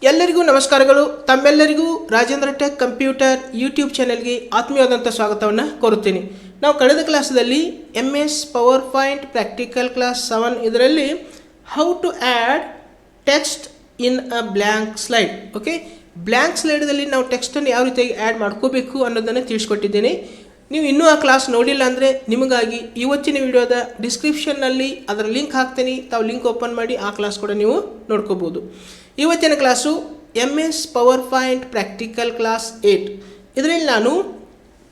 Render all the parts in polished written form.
ಎಲ್ಲರಿಗೂ ನಮಸ್ಕಾರಗಳು. ತಮ್ಮೆಲ್ಲರಿಗೂ ರಾಜೇಂದ್ರ ಟೆಕ್ ಕಂಪ್ಯೂಟರ್ ಯೂಟ್ಯೂಬ್ ಚಾನೆಲ್ಗೆ ಆತ್ಮೀಯವಾದಂಥ ಸ್ವಾಗತವನ್ನು ಕೋರುತ್ತೇನೆ. ನಾವು ಕಳೆದ ಕ್ಲಾಸಲ್ಲಿ MS power point practical class 7 ಇದರಲ್ಲಿ how to add text in a blank slide. Okay, blank ಸ್ಲೈಡಲ್ಲಿ ನಾವು ಟೆಕ್ಸ್ಟನ್ನು ಯಾವ ರೀತಿಯಾಗಿ ಆ್ಯಡ್ ಮಾಡ್ಕೋಬೇಕು ಅನ್ನೋದನ್ನು ತಿಳಿಸ್ಕೊಟ್ಟಿದ್ದೇನೆ. ನೀವು ಇನ್ನೂ ಆ ಕ್ಲಾಸ್ ನೋಡಿಲ್ಲ ಅಂದರೆ ನಿಮಗಾಗಿ ಇವತ್ತಿನ ವಿಡಿಯೋದ ಡಿಸ್ಕ್ರಿಪ್ಷನ್ನಲ್ಲಿ ಅದರ ಲಿಂಕ್ ಹಾಕ್ತೀನಿ. ತಾವು ಲಿಂಕ್ ಓಪನ್ ಮಾಡಿ ಆ ಕ್ಲಾಸ್ ಕೂಡ ನೀವು ನೋಡ್ಕೋಬೋದು. ಇವತ್ತಿನ class MS power point practical class 8 ಇದರಲ್ಲಿ ನಾನು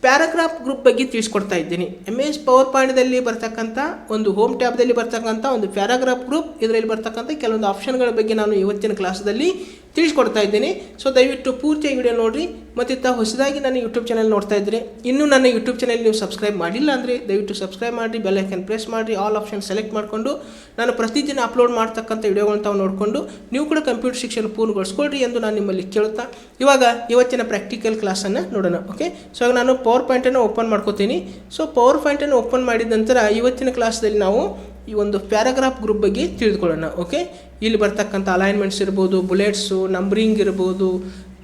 ಪ್ಯಾರಾಗ್ರಾಫ್ ಗ್ರೂಪ್ ಬಗ್ಗೆ ತಿಳಿಸ್ಕೊಡ್ತಾ ಇದ್ದೀನಿ. MS ಪವರ್ ಪಾಯಿಂಟ್ದಲ್ಲಿ ಬರ್ತಕ್ಕಂಥ ಒಂದು ಹೋಮ್ ಟ್ಯಾಬ್ದಲ್ಲಿ ಬರ್ತಕ್ಕಂಥ ಒಂದು ಪ್ಯಾರಾಗ್ರಾಫ್ ಗ್ರೂಪ್, ಇದರಲ್ಲಿ ಬರ್ತಕ್ಕಂಥ ಕೆಲವೊಂದು ಆಪ್ಷನ್ಗಳ ಬಗ್ಗೆ ನಾನು ಇವತ್ತಿನ ಕ್ಲಾಸಲ್ಲಿ ತಿಳಿಸ್ಕೊಡ್ತಾ ಇದ್ದೀನಿ. ಸೊ ದಯವಿಟ್ಟು ಪೂರ್ತಿಯಾಗಿ ವಿಡಿಯೋ ನೋಡಿರಿ. ಮತ್ತು ತಾವು ಹೊಸದಾಗಿ ನನ್ನ ಯೂಟ್ಯೂಬ್ ಚಾನಲ್ ನೋಡ್ತಾ ಇದ್ದರೆ, ಇನ್ನೂ ನನ್ನ ಯೂಟ್ಯೂಬ್ ಚಾನಲ್ ನೀವು ಸಬ್ಸ್ಕ್ರೈಬ್ ಮಾಡಿಲ್ಲ ಅಂದರೆ ದಯವಿಟ್ಟು ಸಬ್ಸ್ಕ್ರೈಬ್ ಮಾಡಿರಿ, ಬೆಲ್ ಐಕನ್ ಪ್ರೆಸ್ ಮಾಡಿರಿ, ಆಲ್ ಆಪ್ಷನ್ ಸೆಲೆಕ್ಟ್ ಮಾಡಿಕೊಂಡು ನಾನು ಪ್ರತಿದಿನ ಅಪ್ಲೋಡ್ ಮಾಡ್ತಕ್ಕಂಥ ವಿಡಿಯೋಗಳನ್ನ ತಾವು ನೋಡಿಕೊಂಡು ನೀವು ಕೂಡ ಕಂಪ್ಯೂಟರ್ ಶಿಕ್ಷಣ ಪೂರ್ಣಗೊಳಿಸ್ಕೊಳ್ರಿ ಎಂದು ನಾನು ನಿಮ್ಮಲ್ಲಿ ಕೇಳ್ತಾ ಇವಾಗ ಇವತ್ತಿನ ಪ್ರಾಕ್ಟಿಕಲ್ ಕ್ಲಾಸನ್ನು ನೋಡೋಣ. ಓಕೆ, ಸೊ ಇವಾಗ ನಾನು ಪವರ್ ಪಾಯಿಂಟನ್ನು ಓಪನ್ ಮಾಡ್ಕೋತೀನಿ. ಸೊ ಪವರ್ ಪಾಯಿಂಟನ್ನು ಓಪನ್ ಮಾಡಿದ ನಂತರ ಇವತ್ತಿನ ಕ್ಲಾಸಲ್ಲಿ ನಾವು ಈ ಒಂದು ಪ್ಯಾರಾಗ್ರಾಫ್ ಗ್ರೂಪ್ ಬಗ್ಗೆ ತಿಳಿದುಕೊಳ್ಳೋಣ. ಓಕೆ, ಇಲ್ಲಿ ಬರ್ತಕ್ಕಂಥ ಅಲೈನ್ಮೆಂಟ್ಸ್ ಇರ್ಬೋದು, ಬುಲೆಟ್ಸು, ನಂಬರಿಂಗ್ ಇರ್ಬೋದು,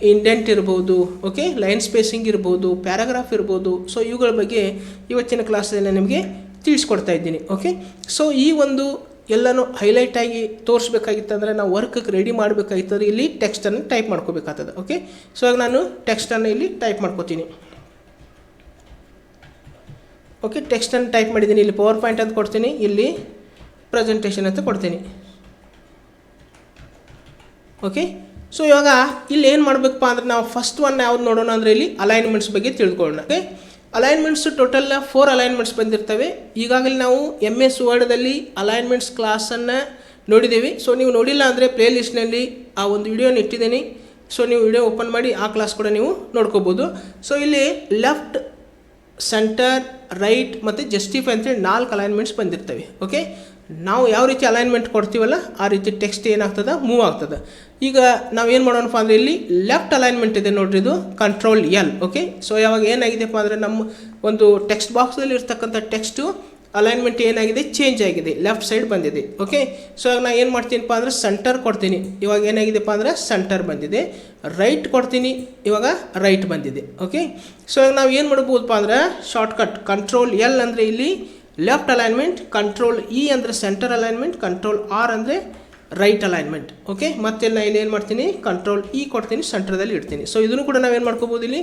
ಇಂಡೆಂಟ್ ಇರ್ಬೋದು, ಓಕೆ, ಲೈನ್ ಸ್ಪೇಸಿಂಗ್ ಇರ್ಬೋದು, ಪ್ಯಾರಾಗ್ರಾಫ್ ಇರ್ಬೋದು. ಸೊ ಇವುಗಳ ಬಗ್ಗೆ ಇವತ್ತಿನ ಕ್ಲಾಸಲ್ಲಿ ನಾನು ನಿಮಗೆ ತಿಳಿಸ್ಕೊಡ್ತಾ ಇದ್ದೀನಿ. ಓಕೆ, ಸೊ ಈ ಒಂದು ಎಲ್ಲನೂ ಹೈಲೈಟಾಗಿ ತೋರಿಸ್ಬೇಕಾಗಿತ್ತಂದರೆ ನಾವು ವರ್ಕ್ಗೆ ರೆಡಿ ಮಾಡಬೇಕಾಗಿತ್ತಂದ್ರೆ ಇಲ್ಲಿ ಟೆಕ್ಸ್ಟನ್ನು ಟೈಪ್ ಮಾಡ್ಕೋಬೇಕಾಗ್ತದೆ. ಓಕೆ, ಸೊ ಇವಾಗ ನಾನು ಟೆಕ್ಸ್ಟನ್ನು ಇಲ್ಲಿ ಟೈಪ್ ಮಾಡ್ಕೋತೀನಿ. ಓಕೆ, ಟೆಕ್ಸ್ಟನ್ನು ಟೈಪ್ ಮಾಡಿದ್ದೀನಿ. ಇಲ್ಲಿ ಪವರ್ ಪಾಯಿಂಟ್ ಅಂತ ಕೊಡ್ತೀನಿ, ಇಲ್ಲಿ ಪ್ರೆಸೆಂಟೇಷನ್ ಅಂತ ಕೊಡ್ತೀನಿ. ಓಕೆ, ಸೊ ಇವಾಗ ಇಲ್ಲಿ ಏನು ಮಾಡಬೇಕಪ್ಪ ಅಂದರೆ ನಾವು ಫಸ್ಟ್ ಒನ್ ಯಾವ್ದು ನೋಡೋಣ ಅಂದರೆ ಇಲ್ಲಿ ಅಲೈನ್ಮೆಂಟ್ಸ್ ಬಗ್ಗೆ ತಿಳ್ಕೊಳ್ಳೋಣ. ಓಕೆ, ಅಲೈನ್ಮೆಂಟ್ಸು ಟೋಟಲ್ 4 ಅಲೈನ್ಮೆಂಟ್ಸ್ ಬಂದಿರ್ತವೆ. ಈಗಾಗಲೇ ನಾವು MS ವರ್ಡಲ್ಲಿ ಅಲೈನ್ಮೆಂಟ್ಸ್ ಕ್ಲಾಸನ್ನು ನೋಡಿದ್ದೀವಿ. ಸೊ ನೀವು ನೋಡಿಲ್ಲ ಅಂದರೆ ಪ್ಲೇಲಿಸ್ಟ್ನಲ್ಲಿ ಆ ಒಂದು ವಿಡಿಯೋನ ಇಟ್ಟಿದ್ದೀನಿ. ಸೊ ನೀವು ವಿಡಿಯೋ ಓಪನ್ ಮಾಡಿ ಆ ಕ್ಲಾಸ್ ಕೂಡ ನೀವು ನೋಡ್ಕೋಬೋದು. ಸೊ ಇಲ್ಲಿ ಲೆಫ್ಟ್, ಸೆಂಟರ್, ರೈಟ್ ಮತ್ತು ಜಸ್ಟಿಫೈ ಅಂತೇಳಿ 4 ಅಲೈನ್ಮೆಂಟ್ಸ್ ಬಂದಿರ್ತವೆ. ಓಕೆ, ನಾವು ಯಾವ ರೀತಿ ಅಲೈನ್ಮೆಂಟ್ ಕೊಡ್ತೀವಲ್ಲ ಆ ರೀತಿ ಟೆಕ್ಸ್ಟ್ ಏನಾಗ್ತದೆ, ಮೂವ್ ಆಗ್ತದೆ. ಈಗ ನಾವು ಏನು ಮಾಡೋಣಪ್ಪ ಅಂದರೆ ಇಲ್ಲಿ ಲೆಫ್ಟ್ ಅಲೈನ್ಮೆಂಟ್ ಇದೆ ನೋಡ್ರಿ, ಇದು ಕಂಟ್ರೋಲ್ L. ಓಕೆ, ಸೊ ಯಾವಾಗ ಏನಾಗಿದೆಪ್ಪ ಅಂದರೆ ನಮ್ಮ ಒಂದು ಟೆಕ್ಸ್ಟ್ ಬಾಕ್ಸಲ್ಲಿ ಇರ್ತಕ್ಕಂಥ ಟೆಕ್ಸ್ಟು ಅಲೈನ್ಮೆಂಟ್ ಏನಾಗಿದೆ, ಚೇಂಜ್ ಆಗಿದೆ, ಲೆಫ್ಟ್ ಸೈಡ್ ಬಂದಿದೆ. ಓಕೆ, ಸೊ ಇವಾಗ ನಾನು ಏನು ಮಾಡ್ತೀನಪ್ಪ ಅಂದರೆ ಸೆಂಟರ್ ಕೊಡ್ತೀನಿ. ಇವಾಗ ಏನಾಗಿದೆಪ್ಪ ಅಂದರೆ ಸೆಂಟರ್ ಬಂದಿದೆ. ರೈಟ್ ಕೊಡ್ತೀನಿ, ಇವಾಗ ರೈಟ್ ಬಂದಿದೆ. ಓಕೆ, ಸೊ ಇವಾಗ ನಾವು ಏನು ಮಾಡ್ಬೋದಪ್ಪ ಅಂದರೆ ಶಾರ್ಟ್ಕಟ್ ಕಂಟ್ರೋಲ್ L ಅಂದರೆ ಇಲ್ಲಿ ಲೆಫ್ಟ್ ಅಲೈನ್ಮೆಂಟ್, ಕಂಟ್ರೋಲ್ E ಅಂದರೆ ಸೆಂಟರ್ ಅಲೈನ್ಮೆಂಟ್, ಕಂಟ್ರೋಲ್ R ಅಂದರೆ ರೈಟ್ ಅಲೈನ್ಮೆಂಟ್. ಓಕೆ, ಮತ್ತೆ ನಾನು ಇಲ್ಲಿ ಏನು ಮಾಡ್ತೀನಿ, ಕಂಟ್ರೋಲ್ E ಕೊಡ್ತೀನಿ, ಸೆಂಟ್ರದಲ್ಲಿ ಇಡ್ತೀನಿ. ಸೊ ಇದನ್ನು ಕೂಡ ನಾವೇನು ಮಾಡ್ಕೋಬೋದು, ಇಲ್ಲಿ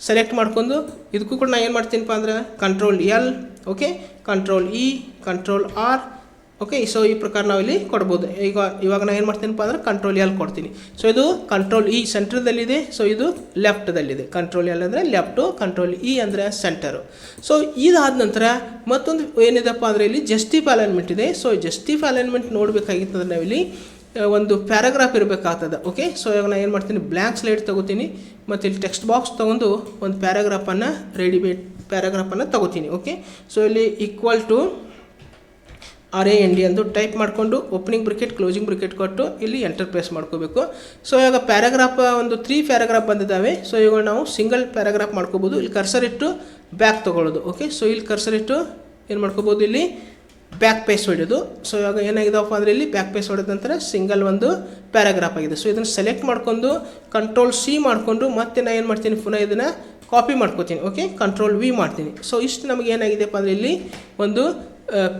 ಸೆಲೆಕ್ಟ್ ಮಾಡ್ಕೊಂಡು ಇದಕ್ಕೂ ಕೂಡ ನಾನು ಏನು ಮಾಡ್ತೀನಪ್ಪ ಅಂದರೆ control L, okay, control E, control R. Okay, so ಈ ಪ್ರಕಾರ ನಾವು ಇಲ್ಲಿ ಕೊಡ್ಬೋದು. ಇವಾಗ ನಾನು ಏನು ಮಾಡ್ತೀನಪ್ಪ ಅಂದರೆ ಕಂಟ್ರೋಲ್ L ಕೊಡ್ತೀನಿ. ಸೊ ಇದು ಕಂಟ್ರೋಲ್ E ಸೆಂಟ್ರದಲ್ಲಿದೆ, ಸೊ ಇದು ಲೆಫ್ಟದಲ್ಲಿದೆ. ಕಂಟ್ರೋಲ್ L ಅಂದರೆ ಲೆಫ್ಟು, ಕಂಟ್ರೋಲ್ E ಅಂದರೆ ಸೆಂಟರು. ಸೊ ಇದಾದ ನಂತರ ಮತ್ತೊಂದು ಏನಿದೆಪ್ಪ ಅಂದರೆ ಇಲ್ಲಿ ಜಸ್ಟಿಫೈ ಅಲೈನ್ಮೆಂಟ್ ಇದೆ. ಸೊ ಜಸ್ಟಿಫೈ ಅಲೈನ್ಮೆಂಟ್ ನೋಡಬೇಕಾಗಿತ್ತು ಅಂದರೆ ನಾವಿಲ್ಲಿ ಒಂದು ಪ್ಯಾರಾಗ್ರಾಫ್ ಇರಬೇಕಾಗ್ತದೆ. ಓಕೆ, ಸೊ ಇವಾಗ ನಾನು ಏನು ಮಾಡ್ತೀನಿ, ಬ್ಲ್ಯಾಂಕ್ ಸ್ಲೈಡ್ ತೊಗೋತೀನಿ ಮತ್ತು ಇಲ್ಲಿ ಟೆಕ್ಸ್ಟ್ ಬಾಕ್ಸ್ ತೊಗೊಂಡು ಒಂದು ಪ್ಯಾರಾಗ್ರಾಫನ್ನು ರೆಡಿಮೇಡ್ ಪ್ಯಾರಾಗ್ರಾಫನ್ನು ತೊಗೋತೀನಿ. ಓಕೆ, ಸೊ ಇಲ್ಲಿ ಈಕ್ವಲ್ ಟು RAND ಎಂದು ಟೈಪ್ ಮಾಡಿಕೊಂಡು ಓಪನಿಂಗ್ ಬ್ರಿಕೆಟ್, ಕ್ಲೋಸಿಂಗ್ ಬ್ರಿಕೆಟ್ ಕೊಟ್ಟು ಇಲ್ಲಿ ಎಂಟರ್ ಪ್ರೆಸ್ ಮಾಡ್ಕೋಬೇಕು. ಸೊ ಇವಾಗ ಪ್ಯಾರಾಗ್ರಾಫ್ ಒಂದು 3 ಪ್ಯಾರಾಗ್ರಾಫ್ ಬಂದಿದ್ದಾವೆ. ಸೊ ಇವಾಗ ನಾವು ಸಿಂಗಲ್ ಪ್ಯಾರಾಗ್ರಾಫ್ ಮಾಡ್ಕೋಬೋದು. ಇಲ್ಲಿ ಕರ್ಸರ್ ಇಟ್ಟು ಬ್ಯಾಕ್ ತೊಗೊಳ್ಳೋದು. ಓಕೆ, ಸೊ ಇಲ್ಲಿ ಕರ್ಸರ್ ಇಟ್ಟು ಏನು ಮಾಡ್ಕೋಬೋದು, ಇಲ್ಲಿ ಬ್ಯಾಕ್ ಪೇಸ್ ಹೊಡೆಯೋದು. ಸೊ ಇವಾಗ ಏನಾಗಿದೆಪ್ಪ ಅಂದರೆ ಇಲ್ಲಿ ಬ್ಯಾಕ್ ಪೇಸ್ ಹೊಡೆದ ನಂತರ ಸಿಂಗಲ್ ಒಂದು ಪ್ಯಾರಾಗ್ರಾಫ್ ಆಗಿದೆ. ಸೊ ಇದನ್ನು ಸೆಲೆಕ್ಟ್ ಮಾಡ್ಕೊಂಡು ಕಂಟ್ರೋಲ್ C ಮಾಡಿಕೊಂಡು ಮತ್ತೆ ನಾನು ಏನು ಮಾಡ್ತೀನಿ, ಪುನಃ ಇದನ್ನು ಕಾಪಿ ಮಾಡ್ಕೋತೀನಿ. ಓಕೆ, ಕಂಟ್ರೋಲ್ V ಮಾಡ್ತೀನಿ. ಸೊ ಇಷ್ಟು ನಮಗೆ ಏನಾಗಿದೆಪ್ಪ ಅಂದರೆ ಇಲ್ಲಿ ಒಂದು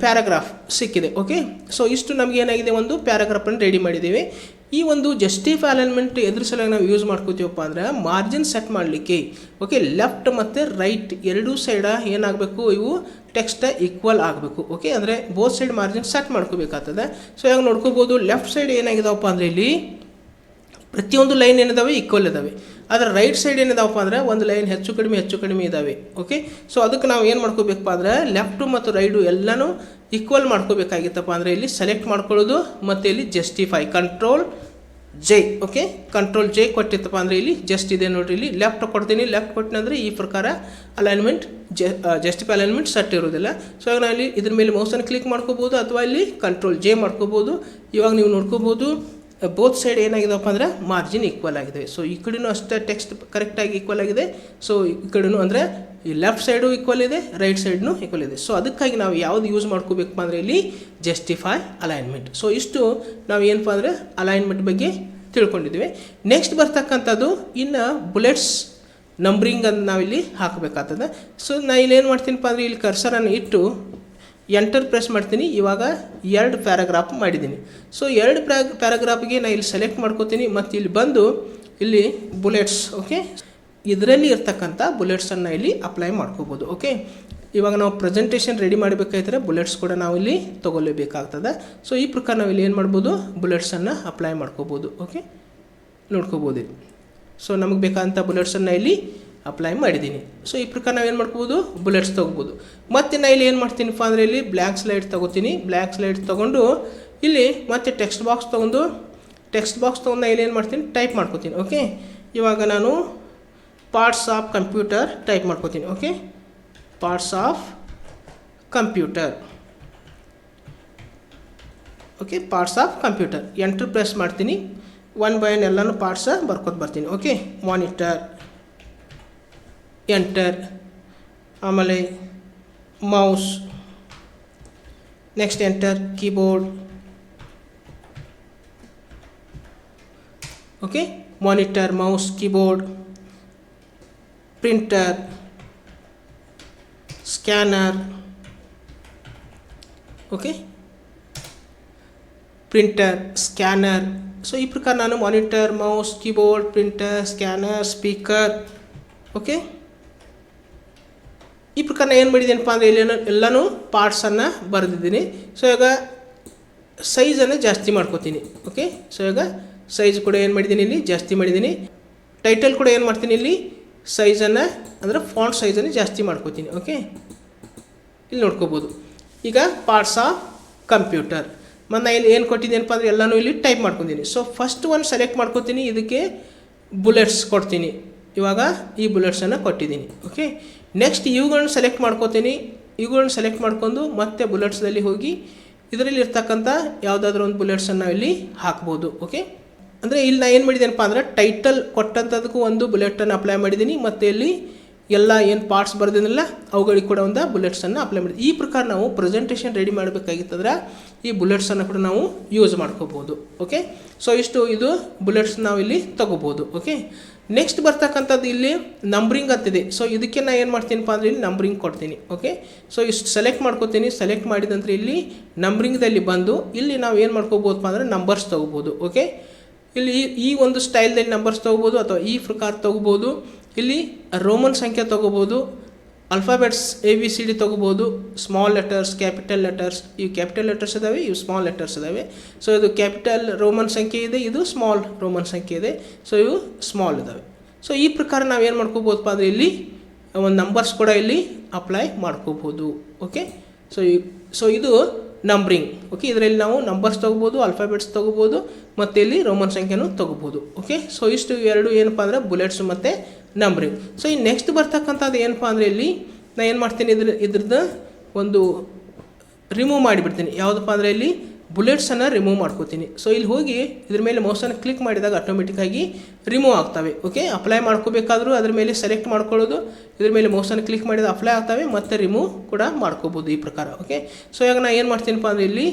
ಪ್ಯಾರಾಗ್ರಾಫ್ ಸಿಕ್ಕಿದೆ. ಓಕೆ, ಸೊ ಇಷ್ಟು ನಮಗೆ ಏನಾಗಿದೆ, ಒಂದು ಪ್ಯಾರಾಗ್ರಾಫನ್ನು ರೆಡಿ ಮಾಡಿದ್ದೀವಿ. ಈ ಒಂದು ಜಸ್ಟಿಫೈ ಅಲೈನ್ಮೆಂಟ್ ಎದ್ರ ಸಲುವಾಗಿ ನಾವು ಯೂಸ್ ಮಾಡ್ಕೋತೀವಪ್ಪ ಅಂದರೆ ಮಾರ್ಜಿನ್ ಸೆಟ್ ಮಾಡಲಿಕ್ಕೆ. ಓಕೆ, ಲೆಫ್ಟ್ ಮತ್ತು ರೈಟ್ ಎರಡೂ ಸೈಡ ಏನಾಗಬೇಕು, ಇವು ಟೆಕ್ಸ್ಟ್ ಈಕ್ವಲ್ ಆಗಬೇಕು. ಓಕೆ, ಅಂದರೆ ಬೋತ್ ಸೈಡ್ ಮಾರ್ಜಿನ್ ಸೆಟ್ ಮಾಡ್ಕೋಬೇಕಾಗ್ತದೆ. ಸೊ ಇವಾಗ ನೋಡ್ಕೋಬೋದು, ಲೆಫ್ಟ್ ಸೈಡ್ ಏನಾಗಿದಾವಪ್ಪ ಅಂದರೆ ಇಲ್ಲಿ ಪ್ರತಿಯೊಂದು ಲೈನ್ ಏನಿದಾವೆ ಈಕ್ವಲ್ ಇದ್ದಾವೆ. ಆದರೆ ರೈಟ್ ಸೈಡ್ ಏನಿದಾವಪ್ಪ ಅಂದರೆ ಒಂದು ಲೈನ್ ಹೆಚ್ಚು ಕಡಿಮೆ ಇದ್ದಾವೆ. ಓಕೆ, ಸೊ ಅದಕ್ಕೆ ನಾವು ಏನು ಮಾಡ್ಕೋಬೇಕಪ್ಪ ಅಂದರೆ ಲೆಫ್ಟು ಮತ್ತು ರೈಟು ಎಲ್ಲನೂ ಈಕ್ವಲ್ ಮಾಡ್ಕೋಬೇಕಾಗಿತ್ತಪ್ಪ ಅಂದರೆ ಇಲ್ಲಿ ಸೆಲೆಕ್ಟ್ ಮಾಡ್ಕೊಳ್ಳೋದು ಮತ್ತು ಇಲ್ಲಿ justify control J. Okay, control J ಕೊಟ್ಟಿತ್ತಪ್ಪ ಅಂದರೆ ಇಲ್ಲಿ ಜಸ್ಟ್ ಇದೆ ನೋಡಿರಿ, ಇಲ್ಲಿ ಲೆಫ್ಟ್ ಕೊಡ್ತೀನಿ. ಲೆಫ್ಟ್ ಕೊಟ್ಟಿನಂದರೆ ಈ ಪ್ರಕಾರ ಅಲೈನ್ಮೆಂಟ್ ಜಸ್ಟಿಫೈ ಅಲೈನ್ಮೆಂಟ್ ಸೆಟ್ ಇರೋದಿಲ್ಲ. ಸೊ ಇವಾಗ ನಾನು ಇಲ್ಲಿ ಇದ್ರ ಮೇಲೆ ಮೌಸನ್ನು ಕ್ಲಿಕ್ ಮಾಡ್ಕೋಬೋದು ಅಥವಾ ಇಲ್ಲಿ ಕಂಟ್ರೋಲ್ J ಮಾಡ್ಕೋಬೋದು. ಇವಾಗ ನೀವು ನೋಡ್ಕೋಬೋದು ಬೋತ್ ಸೈಡ್ ಏನಾಗಿದೆಪ್ಪ ಅಂದರೆ ಮಾರ್ಜಿನ್ ಈಕ್ವಲ್ ಆಗಿದೆ. ಸೊ ಈ ಕಡೆನೂ ಅಷ್ಟೇ ಟೆಕ್ಸ್ಟ್ ಕರೆಕ್ಟಾಗಿ ಈಕ್ವಲ್ ಆಗಿದೆ. ಸೊ ಈ ಕಡೆನೂ ಅಂದರೆ ಈ ಲೆಫ್ಟ್ ಸೈಡು ಈಕ್ವಲ್ ಇದೆ, ರೈಟ್ ಸೈಡ್ನು ಈಕ್ವಲ್ ಇದೆ. ಸೊ ಅದಕ್ಕಾಗಿ ನಾವು ಯಾವುದು ಯೂಸ್ ಮಾಡ್ಕೋಬೇಕಪ್ಪ ಅಂದರೆ ಇಲ್ಲಿ ಜಸ್ಟಿಫೈ ಅಲೈನ್ಮೆಂಟ್. ಸೊ ಇಷ್ಟು ನಾವು ಏನಪ್ಪ ಅಂದರೆ ಅಲೈನ್ಮೆಂಟ್ ಬಗ್ಗೆ ತಿಳ್ಕೊಂಡಿದ್ದೀವಿ. ನೆಕ್ಸ್ಟ್ ಬರ್ತಕ್ಕಂಥದ್ದು ಇನ್ನು ಬುಲೆಟ್ಸ್ ನಂಬ್ರಿಂಗ್ ಅಂತ ನಾವಿಲ್ಲಿ ಹಾಕಬೇಕಾಗ್ತದೆ. ಸೊ ನಾನು ಇಲ್ಲಿ ಏನು ಮಾಡ್ತೀನಪ್ಪ ಅಂದರೆ ಇಲ್ಲಿ ಕರ್ಸರನ್ನು ಇಟ್ಟು ಎಂಟರ್ ಪ್ರೆಸ್ ಮಾಡ್ತೀನಿ. ಇವಾಗ 2 ಪ್ಯಾರಾಗ್ರಾಫ್ ಮಾಡಿದ್ದೀನಿ. ಸೊ 2 ಪ್ಯಾರಾಗ್ರಾಫ್ಗೆ ನಾನು ಇಲ್ಲಿ ಸೆಲೆಕ್ಟ್ ಮಾಡ್ಕೋತೀನಿ ಮತ್ತು ಇಲ್ಲಿ ಬಂದು ಇಲ್ಲಿ ಬುಲೆಟ್ಸ್, ಓಕೆ, ಇದರಲ್ಲಿ ಇರ್ತಕ್ಕಂಥ ಬುಲೆಟ್ಸನ್ನು ಇಲ್ಲಿ ಅಪ್ಲೈ ಮಾಡ್ಕೋಬೋದು. ಓಕೆ, ಇವಾಗ ನಾವು ಪ್ರೆಸೆಂಟೇಷನ್ ರೆಡಿ ಮಾಡಬೇಕಾದ್ರೆ ಬುಲೆಟ್ಸ್ ಕೂಡ ನಾವು ಇಲ್ಲಿ ತೊಗೊಳ್ಳೇಬೇಕಾಗ್ತದೆ. ಸೊ ಈ ಪ್ರಕಾರ ನಾವು ಇಲ್ಲಿ ಏನು ಮಾಡ್ಬೋದು, ಬುಲೆಟ್ಸನ್ನು ಅಪ್ಲೈ ಮಾಡ್ಕೋಬೋದು. ಓಕೆ, ನೋಡ್ಕೋಬೋದು. ಸೊ ನಮಗೆ ಬೇಕಾದಂಥ ಬುಲೆಟ್ಸನ್ನು ಇಲ್ಲಿ ಅಪ್ಲೈ ಮಾಡಿದ್ದೀನಿ. ಸೊ ಈ ಪ್ರಕಾರ ನಾವೇನು ಮಾಡ್ಕೋಬೋದು, ಬುಲೆಟ್ಸ್ ತೊಗೋಬೋದು. ಮತ್ತು ನಾನು ಇಲ್ಲಿ ಏನು ಮಾಡ್ತೀನಪ್ಪ ಅಂದರೆ ಇಲ್ಲಿ ಬ್ಲ್ಯಾಂಕ್ ಸ್ಲೈಡ್ ತೊಗೋತೀನಿ. ಬ್ಲ್ಯಾಂಕ್ ಸ್ಲೈಡ್ ತೊಗೊಂಡು ಇಲ್ಲಿ ಮತ್ತೆ ಟೆಕ್ಸ್ಟ್ ಬಾಕ್ಸ್ ತೊಗೊಂಡು ನಾನು ಇಲ್ಲಿ ಏನು ಮಾಡ್ತೀನಿ, ಟೈಪ್ ಮಾಡ್ಕೋತೀನಿ. ಓಕೆ, ಇವಾಗ ನಾನು ಪಾರ್ಟ್ಸ್ ಆಫ್ ಕಂಪ್ಯೂಟರ್ ಟೈಪ್ ಮಾಡ್ಕೋತೀನಿ. Okay, parts of computer. Okay, parts of computer enter press ಮಾಡ್ತೀನಿ. 1 by 1 ಎಲ್ಲನೂ ಪಾರ್ಟ್ಸ ಬರ್ಕೋತ ಬರ್ತೀನಿ. ಓಕೆ, ಮಾನಿಟರ್, ಎಂಟರ್, ಆಮೇಲೆ mouse, next enter, keyboard. Okay, monitor, mouse, keyboard, printer, scanner. Okay, printer, scanner. So ಈ ಪ್ರಕಾರ ನಾನು monitor, mouse, keyboard, printer, scanner, speaker. Okay, ಈ ಪ್ರಕಾರ ಏನು ಮಾಡಿದ್ದೀನಪ್ಪ ಅಂದರೆ ಇಲ್ಲಿ ಎಲ್ಲನೂ ಪಾರ್ಟ್ಸನ್ನು ಬರೆದಿದ್ದೀನಿ. ಸೊ ಈಗ ಸೈಜನ್ನು ಜಾಸ್ತಿ ಮಾಡ್ಕೋತೀನಿ. ಓಕೆ, ಸೊ ಈಗ ಸೈಜ್ ಕೂಡ ಏನು ಮಾಡಿದ್ದೀನಿ, ಇಲ್ಲಿ ಜಾಸ್ತಿ ಮಾಡಿದ್ದೀನಿ. ಟೈಟಲ್ ಕೂಡ ಏನು ಮಾಡ್ತೀನಿ, ಇಲ್ಲಿ ಸೈಜನ್ನು ಅಂದರೆ ಫಾಂಟ್ ಸೈಜನ್ನು ಜಾಸ್ತಿ ಮಾಡ್ಕೋತೀನಿ. ಓಕೆ, ಇಲ್ಲಿ ನೋಡ್ಕೋಬೋದು. ಈಗ ಪಾರ್ಟ್ಸ್ ಆಫ್ ಕಂಪ್ಯೂಟರ್ ಮತ್ತು ನಾನು ಇಲ್ಲಿ ಏನು ಕೊಟ್ಟಿದ್ದೀನಪ್ಪ ಅಂದರೆ ಎಲ್ಲನೂ ಇಲ್ಲಿ ಟೈಪ್ ಮಾಡ್ಕೊತೀನಿ. ಸೊ ಫಸ್ಟ್ ಒಂದು ಸೆಲೆಕ್ಟ್ ಮಾಡ್ಕೋತೀನಿ, ಇದಕ್ಕೆ ಬುಲೆಟ್ಸ್ ಕೊಡ್ತೀನಿ. ಇವಾಗ ಈ ಬುಲೆಟ್ಸನ್ನು ಕೊಟ್ಟಿದ್ದೀನಿ. ಓಕೆ, ನೆಕ್ಸ್ಟ್ ಇವುಗಳನ್ನ ಸೆಲೆಕ್ಟ್ ಮಾಡ್ಕೋತೀನಿ. ಇವುಗಳನ್ನ ಸೆಲೆಕ್ಟ್ ಮಾಡ್ಕೊಂಡು ಮತ್ತೆ ಬುಲೆಟ್ಸ್ದಲ್ಲಿ ಹೋಗಿ ಇದರಲ್ಲಿ ಇರ್ತಕ್ಕಂಥ ಯಾವುದಾದ್ರೂ ಒಂದು ಬುಲೆಟ್ಸನ್ನು ನಾವು ಇಲ್ಲಿ ಹಾಕ್ಬೋದು. ಓಕೆ, ಅಂದರೆ ಇಲ್ಲಿ ನಾನು ಏನು ಮಾಡಿದ್ದೀನಪ್ಪ ಅಂದರೆ ಟೈಟಲ್ ಕೊಟ್ಟಂಥದಕ್ಕೂ ಒಂದು ಬುಲೆಟನ್ನು ಅಪ್ಲೈ ಮಾಡಿದ್ದೀನಿ ಮತ್ತು ಇಲ್ಲಿ ಎಲ್ಲ ಏನು ಪಾರ್ಟ್ಸ್ ಬರೆದಿಲ್ಲ ಅವುಗಳಿಗೆ ಕೂಡ ಒಂದು ಬುಲೆಟ್ಸನ್ನು ಅಪ್ಲೈ ಮಾಡಿದ್ವಿ. ಈ ಪ್ರಕಾರ ನಾವು ಪ್ರೆಸೆಂಟೇಷನ್ ರೆಡಿ ಮಾಡಬೇಕಾಗಿತ್ತಂದ್ರೆ ಈ ಬುಲೆಟ್ಸನ್ನು ಕೂಡ ನಾವು ಯೂಸ್ ಮಾಡ್ಕೋಬೋದು. ಓಕೆ, ಸೊ ಇಷ್ಟು ಇದು ಬುಲೆಟ್ಸ್ ನಾವು ಇಲ್ಲಿ ತೊಗೋಬೋದು. ಓಕೆ, ನೆಕ್ಸ್ಟ್ ಬರ್ತಕ್ಕಂಥದ್ದು ಇಲ್ಲಿ ನಂಬ್ರಿಂಗ್ ಅಂತಿದೆ. ಸೊ ಇದಕ್ಕೆ ನಾನು ಏನು ಮಾಡ್ತೀನಪ್ಪ ಅಂದರೆ ಇಲ್ಲಿ ನಂಬ್ರಿಂಗ್ ಕೊಡ್ತೀನಿ. ಓಕೆ, ಸೊ ಇಷ್ಟು ಸೆಲೆಕ್ಟ್ ಮಾಡ್ಕೋತೀನಿ. ಸೆಲೆಕ್ಟ್ ಮಾಡಿದ ನಂತರ ಇಲ್ಲಿ ನಂಬ್ರಿಂಗ್ದಲ್ಲಿ ಬಂದು ಇಲ್ಲಿ ನಾವು ಏನು ಮಾಡ್ಕೋಬೋದಪ್ಪ ಅಂದರೆ ನಂಬರ್ಸ್ ತೊಗೋಬೋದು. ಓಕೆ, ಇಲ್ಲಿ ಈ ಒಂದು ಸ್ಟೈಲ್ದಲ್ಲಿ ನಂಬರ್ಸ್ ತೊಗೋಬೋದು ಅಥವಾ ಈ ಪ್ರಕಾರ ತೊಗೋಬೋದು. ಇಲ್ಲಿ ರೋಮನ್ ಸಂಖ್ಯೆ ತೊಗೋಬೋದು, ಅಲ್ಫಾಬೆಟ್ಸ್ ABCD ತೊಗೋಬೋದು, ಸ್ಮಾಲ್ ಲೆಟರ್ಸ್, ಕ್ಯಾಪಿಟಲ್ ಲೆಟರ್ಸ್. ಇವು ಕ್ಯಾಪಿಟಲ್ ಲೆಟರ್ಸ್ ಇದ್ದಾವೆ, ಇವು ಸ್ಮಾಲ್ ಲೆಟರ್ಸ್ ಇದ್ದಾವೆ. ಸೊ ಇದು ಕ್ಯಾಪಿಟಲ್ ರೋಮನ್ ಸಂಖ್ಯೆ ಇದೆ, ಇದು ಸ್ಮಾಲ್ ರೋಮನ್ ಸಂಖ್ಯೆ ಇದೆ. ಸೊ ಇವು ಸ್ಮಾಲ್ ಇದ್ದಾವೆ. ಸೊ ಈ ಪ್ರಕಾರ ನಾವು ಏನು ಮಾಡ್ಕೋಬೋದಪ್ಪ ಅಂದರೆ ಇಲ್ಲಿ ಒಂದು ನಂಬರ್ಸ್ ಕೂಡ ಇಲ್ಲಿ ಅಪ್ಲೈ ಮಾಡ್ಕೋಬೋದು. ಓಕೆ, ಸೊ ಇದು ನಂಬ್ರಿಂಗ್. ಓಕೆ, ಇದರಲ್ಲಿ ನಾವು ನಂಬರ್ಸ್ ತೊಗೋಬೋದು, ಅಲ್ಫಾಬೆಟ್ಸ್ ತೊಗೋಬೋದು ಮತ್ತು ಇಲ್ಲಿ ರೋಮನ್ ಸಂಖ್ಯೆನೂ ತೊಗೋಬೋದು. ಓಕೆ, ಸೊ ಇಷ್ಟು ಎರಡು ಏನಪ್ಪ ಅಂದರೆ ಬುಲೆಟ್ಸ್ ಮತ್ತು ನಂಬ್ರಿಂಗ್. ಸೊ ಈ ನೆಕ್ಸ್ಟ್ ಬರ್ತಕ್ಕಂಥದ್ದು ಏನಪ್ಪ ಅಂದರೆ ಇಲ್ಲಿ ನಾನು ಏನು ಮಾಡ್ತೀನಿ, ಇದ್ರದ್ದು ಒಂದು ರಿಮೂವ್ ಮಾಡಿಬಿಡ್ತೀನಿ. ಯಾವುದಪ್ಪ ಅಂದರೆ ಇಲ್ಲಿ ಬುಲೆಟ್ಸನ್ನು ರಿಮೂವ್ ಮಾಡ್ಕೋತೀನಿ. ಸೊ ಇಲ್ಲಿ ಹೋಗಿ ಇದ್ರ ಮೇಲೆ ಮೌಸನ್ನು ಕ್ಲಿಕ್ ಮಾಡಿದಾಗ ಆಟೋಮೆಟಿಕ್ಕಾಗಿ ರಿಮೂವ್ ಆಗ್ತವೆ. ಓಕೆ, ಅಪ್ಲೈ ಮಾಡ್ಕೋಬೇಕಾದ್ರೂ ಅದ್ರ ಮೇಲೆ ಸೆಲೆಕ್ಟ್ ಮಾಡ್ಕೊಳ್ಳೋದು, ಇದ್ರ ಮೇಲೆ ಮೌಸನ್ನು ಕ್ಲಿಕ್ ಮಾಡಿದಾಗ ಅಪ್ಲೈ ಆಗ್ತವೆ ಮತ್ತು ರಿಮೂವ್ ಕೂಡ ಮಾಡ್ಕೋಬೋದು ಈ ಪ್ರಕಾರ. ಓಕೆ, ಸೊ ಇವಾಗ ನಾನು ಏನು ಮಾಡ್ತೀನಪ್ಪ ಅಂದರೆ ಇಲ್ಲಿ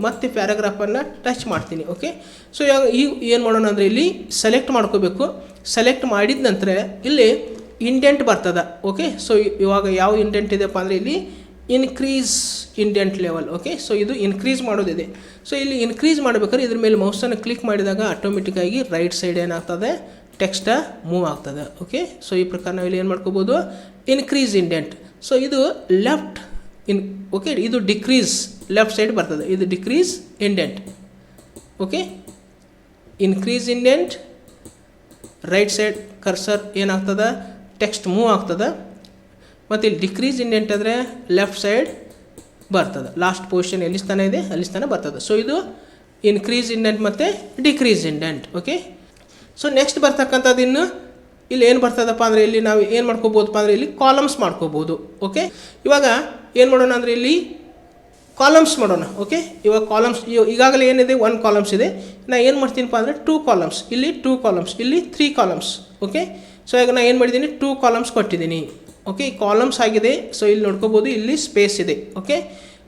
ಮತ್ತೆ ಪ್ಯಾರಾಗ್ರಾಫನ್ನು ಟಚ್ ಮಾಡ್ತೀನಿ. ಓಕೆ, ಸೊ ಇವಾಗ ಏನು ಮಾಡೋಣ ಅಂದರೆ ಇಲ್ಲಿ ಸೆಲೆಕ್ಟ್ ಮಾಡ್ಕೋಬೇಕು. ಸೆಲೆಕ್ಟ್ ಮಾಡಿದ ನಂತರ ಇಲ್ಲಿ ಇಂಡೆಂಟ್ ಬರ್ತದೆ. ಓಕೆ, ಸೊ ಇವಾಗ ಯಾವ ಇಂಡೆಂಟ್ ಇದೆಯಪ್ಪ ಅಂದರೆ ಇಲ್ಲಿ increase indent level. Okay, so ಇದು ಇನ್ಕ್ರೀಸ್ ಮಾಡೋದಿದೆ. ಸೊ ಇಲ್ಲಿ ಇನ್ಕ್ರೀಸ್ ಮಾಡಬೇಕಾದ್ರೆ ಇದ್ರ ಮೇಲೆ ಮೌಸನ್ನು ಕ್ಲಿಕ್ ಮಾಡಿದಾಗ ಆಟೋಮೆಟಿಕ್ಕಾಗಿ ರೈಟ್ ಸೈಡ್ ಏನಾಗ್ತದೆ, ಟೆಕ್ಸ್ಟ ಮೂವ್ ಆಗ್ತದೆ. ಓಕೆ, ಸೊ ಈ ಪ್ರಕಾರ ನಾವು ಇಲ್ಲಿ ಏನು ಮಾಡ್ಕೋಬೋದು, ಇನ್ಕ್ರೀಸ್ ಇಂಡೆಂಟ್. ಸೊ ಇದು ಲೆಫ್ಟ್ ಓಕೆ, ಇದು ಡಿಕ್ರೀಸ್ ಲೆಫ್ಟ್ ಸೈಡ್ ಬರ್ತದೆ, ಇದು decrease indent. Okay, increase indent, right side cursor ಏನಾಗ್ತದೆ, ಟೆಕ್ಸ್ಟ್ ಮೂವ್ ಆಗ್ತದೆ. ಮತ್ತು ಇಲ್ಲಿ ಡಿಕ್ರೀಸ್ ಇಂಡೆಂಟ್ ಅಂದರೆ ಲೆಫ್ಟ್ ಸೈಡ್ ಬರ್ತದೆ, ಲಾಸ್ಟ್ ಪೊಸಿಷನ್ ಎಲ್ಲಿ ಸ್ಥಾನ ಇದೆ ಅಲ್ಲಿ ಸ್ಥಾನ ಬರ್ತದೆ. ಸೊ ಇದು ಇನ್ಕ್ರೀಸ್ ಇಂಡೆಂಟ್ ಮತ್ತು decrease indent. Okay, so next ಬರ್ತಕ್ಕಂಥದ್ದು ಇನ್ನು ಇಲ್ಲಿ ಏನು ಬರ್ತದಪ್ಪ ಅಂದರೆ ಇಲ್ಲಿ ನಾವು ಏನು ಮಾಡ್ಕೋಬೋದಪ್ಪ ಅಂದರೆ ಇಲ್ಲಿ ಕಾಲಮ್ಸ್ ಮಾಡ್ಕೋಬೋದು. ಓಕೆ, ಇವಾಗ ಏನು ಮಾಡೋಣ ಅಂದರೆ ಇಲ್ಲಿ ಕಾಲಮ್ಸ್ ಮಾಡೋಣ. ಓಕೆ, ಇವಾಗ ಕಾಲಮ್ಸ್ ಈಗಾಗಲೇ ಏನಿದೆ 1 ಕಾಲಮ್ಸ್ ಇದೆ. ನಾನು ಏನು ಮಾಡ್ತೀನಪ್ಪ ಅಂದರೆ 2 ಕಾಲಮ್ಸ್, ಇಲ್ಲಿ 2 ಕಾಲಮ್ಸ್, ಇಲ್ಲಿ 3 ಕಾಲಮ್ಸ್. ಓಕೆ, ಸೊ ಈಗ ನಾನು ಏನು ಮಾಡಿದ್ದೀನಿ, 2 ಕಾಲಮ್ಸ್ ಕೊಟ್ಟಿದ್ದೀನಿ. ಓಕೆ, ಕಾಲಮ್ಸ್ ಆಗಿದೆ. ಸೊ ಇಲ್ಲಿ ನೋಡ್ಕೋಬೋದು, ಇಲ್ಲಿ ಸ್ಪೇಸ್ ಇದೆ. ಓಕೆ,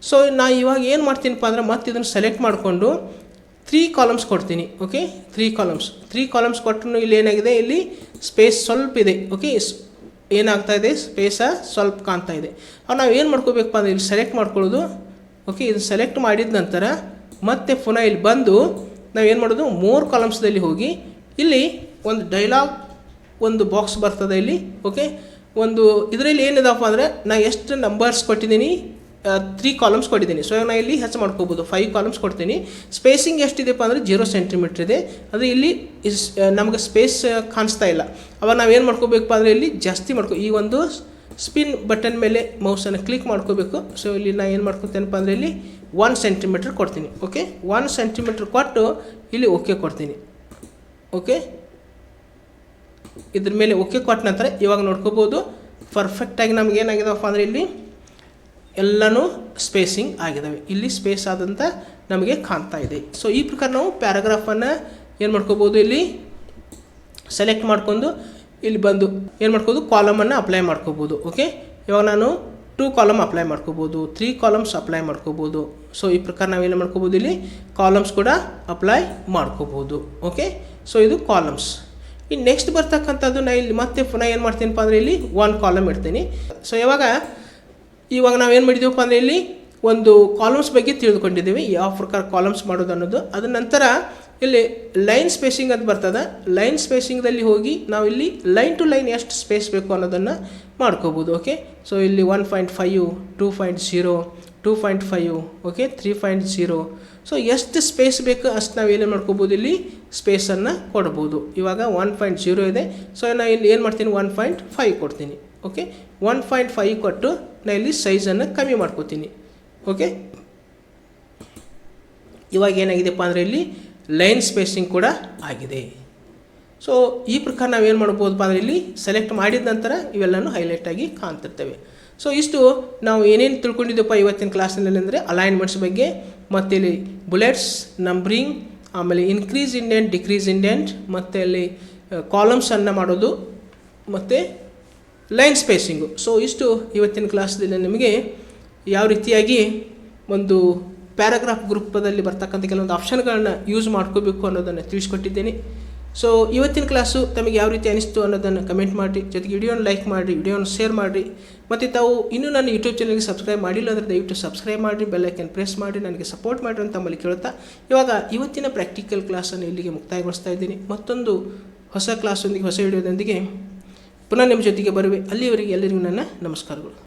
ಸೊ ನಾನು ಇವಾಗ ಏನು ಮಾಡ್ತೀನಪ್ಪ ಅಂದರೆ ಮತ್ತೆ ಇದನ್ನು ಸೆಲೆಕ್ಟ್ ಮಾಡಿಕೊಂಡು 3 ಕಾಲಮ್ಸ್ ಕೊಡ್ತೀನಿ. ಓಕೆ, 3 ಕಾಲಮ್ಸ್ ಕೊಟ್ಟರು ಇಲ್ಲಿ ಏನಾಗಿದೆ, ಇಲ್ಲಿ ಸ್ಪೇಸ್ ಸ್ವಲ್ಪ ಇದೆ. ಓಕೆ, ಏನಾಗ್ತಾ ಇದೆ, ಸ್ಪೇಸ ಸ್ವಲ್ಪ ಕಾಣ್ತಾ ಇದೆ. ಅವು ನಾವು ಏನು ಮಾಡ್ಕೋಬೇಕಪ್ಪ ಅಂದರೆ ಇಲ್ಲಿ ಸೆಲೆಕ್ಟ್ ಮಾಡ್ಕೊಳ್ಳೋದು. ಓಕೆ, ಇದು ಸೆಲೆಕ್ಟ್ ಮಾಡಿದ ನಂತರ ಮತ್ತೆ ಪುನಃ ಇಲ್ಲಿ ಬಂದು ನಾವು ಏನು ಮಾಡೋದು, 3 ಕಾಲಮ್ಸ್ದಲ್ಲಿ ಹೋಗಿ ಇಲ್ಲಿ ಒಂದು ಡೈಲಾಗ್ ಒಂದು ಬಾಕ್ಸ್ ಬರ್ತದೆ ಇಲ್ಲಿ. ಓಕೆ, ಒಂದು ಇದರಲ್ಲಿ ಏನಿದಪ್ಪ ಅಂದರೆ ನಾನು ಎಷ್ಟು ನಂಬರ್ಸ್ ಕೊಟ್ಟಿದ್ದೀನಿ, 3 ಕಾಲಮ್ಸ್ ಕೊಟ್ಟಿದ್ದೀನಿ. ಸೊ ನಾನು ಇಲ್ಲಿ ಹೆಚ್ಚು ಮಾಡ್ಕೋಬೋದು, 5 ಕಾಲಮ್ಸ್ ಕೊಡ್ತೀನಿ. ಸ್ಪೇಸಿಂಗ್ ಎಷ್ಟಿದೆಪ್ಪ ಅಂದರೆ 0 ಸೆಂಟಿಮೀಟ್ರ್ ಇದೆ. ಅದು ಇಲ್ಲಿ ನಮಗೆ ಸ್ಪೇಸ್ ಕಾಣಿಸ್ತಾ ಇಲ್ಲ. ಅವಾಗ ನಾವೇನು ಮಾಡ್ಕೋಬೇಕಪ್ಪ ಅಂದರೆ ಇಲ್ಲಿ ಜಾಸ್ತಿ ಈ ಒಂದು ಸ್ಪಿನ್ ಬಟನ್ ಮೇಲೆ ಮೌಸನ್ನು ಕ್ಲಿಕ್ ಮಾಡ್ಕೋಬೇಕು. ಸೊ ಇಲ್ಲಿ ನಾನು ಏನು ಮಾಡ್ಕೊತೇನಪ್ಪ ಅಂದರೆ ಇಲ್ಲಿ 1 ಸೆಂಟಿಮೀಟ್ರ್ ಕೊಡ್ತೀನಿ. ಓಕೆ, 1 ಸೆಂಟಿಮೀಟ್ರ್ ಕೊಟ್ಟು ಇಲ್ಲಿ ಓಕೆ ಕೊಡ್ತೀನಿ. ಓಕೆ, ಇದ್ರ ಮೇಲೆ ಓಕೆ ಕೊಟ್ಟ ನಂತರ ಇವಾಗ ನೋಡ್ಕೋಬೋದು ಪರ್ಫೆಕ್ಟಾಗಿ ನಮ್ಗೆ ಏನಾಗಿದೆಪ್ಪ ಅಂದರೆ ಇಲ್ಲಿ ಎಲ್ಲನೂ ಸ್ಪೇಸಿಂಗ್ ಆಗಿದ್ದಾವೆ. ಇಲ್ಲಿ ಸ್ಪೇಸ್ ಆದಂಥ ನಮಗೆ ಕಾಣ್ತಾ ಇದೆ. ಸೊ ಈ ಪ್ರಕಾರ ನಾವು ಪ್ಯಾರಾಗ್ರಾಫನ್ನು ಏನು ಮಾಡ್ಕೋಬೋದು, ಇಲ್ಲಿ ಸೆಲೆಕ್ಟ್ ಮಾಡ್ಕೊಂಡು ಇಲ್ಲಿ ಬಂದು ಏನು ಮಾಡ್ಕೋಬೋದು, ಕಾಲಮನ್ನು ಅಪ್ಲೈ ಮಾಡ್ಕೋಬೋದು. ಓಕೆ, ಇವಾಗ ನಾನು 2 ಕಾಲಮ್ ಅಪ್ಲೈ ಮಾಡ್ಕೋಬೋದು, 3 ಕಾಲಮ್ಸ್ ಅಪ್ಲೈ ಮಾಡ್ಕೋಬೋದು. ಸೊ ಈ ಪ್ರಕಾರ ನಾವೇನು ಮಾಡ್ಕೋಬೋದು, ಇಲ್ಲಿ ಕಾಲಮ್ಸ್ ಕೂಡ ಅಪ್ಲೈ ಮಾಡ್ಕೋಬೋದು. ಓಕೆ, ಸೊ ಇದು ಕಾಲಮ್ಸ್. ಇನ್ನು ನೆಕ್ಸ್ಟ್ ಬರ್ತಕ್ಕಂಥದ್ದು ನಾನು ಇಲ್ಲಿ ಮತ್ತೆ ಪುನಃ ಏನು ಮಾಡ್ತೀನಪ್ಪ ಅಂದರೆ ಇಲ್ಲಿ 1 ಕಾಲಮ್ ಇಡ್ತೀನಿ. ಸೊ ಇವಾಗ ನಾವೇನು ಮಾಡಿದ್ದೀವಪ್ಪ ಅಂದರೆ ಇಲ್ಲಿ ಒಂದು ಕಾಲಮ್ಸ್ ಬಗ್ಗೆ ತಿಳಿದುಕೊಂಡಿದ್ದೀವಿ, ಯಾವ ಪ್ರಕಾರ ಕಾಲಮ್ಸ್ ಮಾಡೋದು ಅನ್ನೋದು. ಅದ ನಂತರ ಇಲ್ಲಿ ಲೈನ್ ಸ್ಪೇಸಿಂಗ್ ಅಂತ ಬರ್ತದೆ. ಲೈನ್ ಸ್ಪೇಸಿಂಗ್ದಲ್ಲಿ ಹೋಗಿ ನಾವು ಇಲ್ಲಿ ಲೈನ್ ಟು ಲೈನ್ ಎಷ್ಟು ಸ್ಪೇಸ್ ಬೇಕು ಅನ್ನೋದನ್ನು ಮಾಡ್ಕೋಬೋದು. ಓಕೆ, ಸೊ ಇಲ್ಲಿ 1.5, 2.0, 2.5, ಓಕೆ, 3.0. ಸೊ ಎಷ್ಟು ಸ್ಪೇಸ್ ಬೇಕು ಅಷ್ಟು ನಾವು ಏನೇನು ಮಾಡ್ಕೋಬೋದು, ಇಲ್ಲಿ ಸ್ಪೇಸನ್ನು ಕೊಡ್ಬೋದು. ಇವಾಗ 1.0 ಇದೆ. ಸೊ ನಾನು ಇಲ್ಲಿ ಏನು ಮಾಡ್ತೀನಿ, 1.5 ಕೊಡ್ತೀನಿ. ಓಕೆ, 1.5 ಕೊಟ್ಟು ನಾನು ಇಲ್ಲಿ ಸೈಜನ್ನು ಕಮ್ಮಿ ಮಾಡ್ಕೋತೀನಿ. ಓಕೆ, ಇವಾಗ ಏನಾಗಿದೆಪ್ಪ ಅಂದರೆ ಇಲ್ಲಿ ಲೈನ್ ಸ್ಪೇಸಿಂಗ್ ಕೂಡ ಆಗಿದೆ. ಸೊ ಈ ಪ್ರಕಾರ ನಾವೇನು ಮಾಡ್ಬೋದಪ್ಪ ಅಂದರೆ ಇಲ್ಲಿ ಸೆಲೆಕ್ಟ್ ಮಾಡಿದ ನಂತರ ಇವೆಲ್ಲನೂ ಹೈಲೈಟಾಗಿ ಕಾಣ್ತಿರ್ತವೆ. ಸೊ ಇಷ್ಟು ನಾವು ಏನೇನು ತಿಳ್ಕೊಂಡಿದ್ದೆಪ್ಪ ಇವತ್ತಿನ ಕ್ಲಾಸ್ನಲ್ಲಿ ಅಂದರೆ ಅಲೈನ್ಮೆಂಟ್ಸ್ ಬಗ್ಗೆ, ಮತ್ತು ಇಲ್ಲಿ ಬುಲೆಟ್ಸ್, ನಂಬ್ರಿಂಗ್, ಆಮೇಲೆ ಇನ್ಕ್ರೀಸ್ ಇಂಡೆಂಟ್, ಡಿಕ್ರೀಸ್ ಇಂಡೆಂಟ್, ಮತ್ತು ಅಲ್ಲಿ ಕಾಲಮ್ಸನ್ನು ಮಾಡೋದು, ಮತ್ತು ಲೈನ್ ಸ್ಪೇಸಿಂಗು. ಸೊ ಇಷ್ಟು ಇವತ್ತಿನ ಕ್ಲಾಸ್ದಲ್ಲಿ ನಿಮಗೆ ಯಾವ ರೀತಿಯಾಗಿ ಒಂದು ಪ್ಯಾರಾಗ್ರಾಫ್ ಗ್ರೂಪದಲ್ಲಿ ಬರ್ತಕ್ಕಂಥ ಕೆಲವೊಂದು ಆಪ್ಷನ್ಗಳನ್ನ ಯೂಸ್ ಮಾಡ್ಕೋಬೇಕು ಅನ್ನೋದನ್ನು ತಿಳಿಸ್ಕೊಟ್ಟಿದ್ದೇನೆ. ಸೊ ಇವತ್ತಿನ ಕ್ಲಾಸು ತಮಗೆ ಯಾವ ರೀತಿ ಅನಿಸ್ತು ಅನ್ನೋದನ್ನು ಕಮೆಂಟ್ ಮಾಡಿ, ಜೊತೆಗೆ ವಿಡಿಯೋನ ಲೈಕ್ ಮಾಡಿ, ವಿಡಿಯೋನ ಶೇರ್ ಮಾಡಿ, ಮತ್ತು ತಾವು ಇನ್ನೂ ನನ್ನ ಯೂಟ್ಯೂಬ್ ಚಾನಲ್ಗೆ ಸಬ್ಸ್ಕ್ರೈಬ್ ಮಾಡಿಲ್ಲ ಅಂದರೆ ದಯವಿಟ್ಟು ಸಬ್ಸ್ಕ್ರೈಬ್ ಮಾಡಿ, ಬೆಲ್ ಐಕನ್ ಪ್ರೆಸ್ ಮಾಡಿ ನನಗೆ ಸಪೋರ್ಟ್ ಮಾಡಿರಿ ಅಂತ ತಮ್ಮಲ್ಲಿ ಕೇಳ್ತಾ ಇವಾಗ ಇವತ್ತಿನ ಪ್ರಾಕ್ಟಿಕಲ್ ಕ್ಲಾಸನ್ನು ಇಲ್ಲಿಗೆ ಮುಕ್ತಾಯಗೊಳಿಸ್ತಾ ಇದ್ದೀನಿ. ಮತ್ತೊಂದು ಹೊಸ ಕ್ಲಾಸೊಂದಿಗೆ, ಹೊಸ ವಿಡಿಯೋದೊಂದಿಗೆ ಪುನಃ ನಿಮ್ಮ ಜೊತೆಗೆ ಬರುವೆ. ಅಲ್ಲಿಯವರೆಗೆ ಎಲ್ಲರಿಗೂ ನನ್ನ ನಮಸ್ಕಾರಗಳು.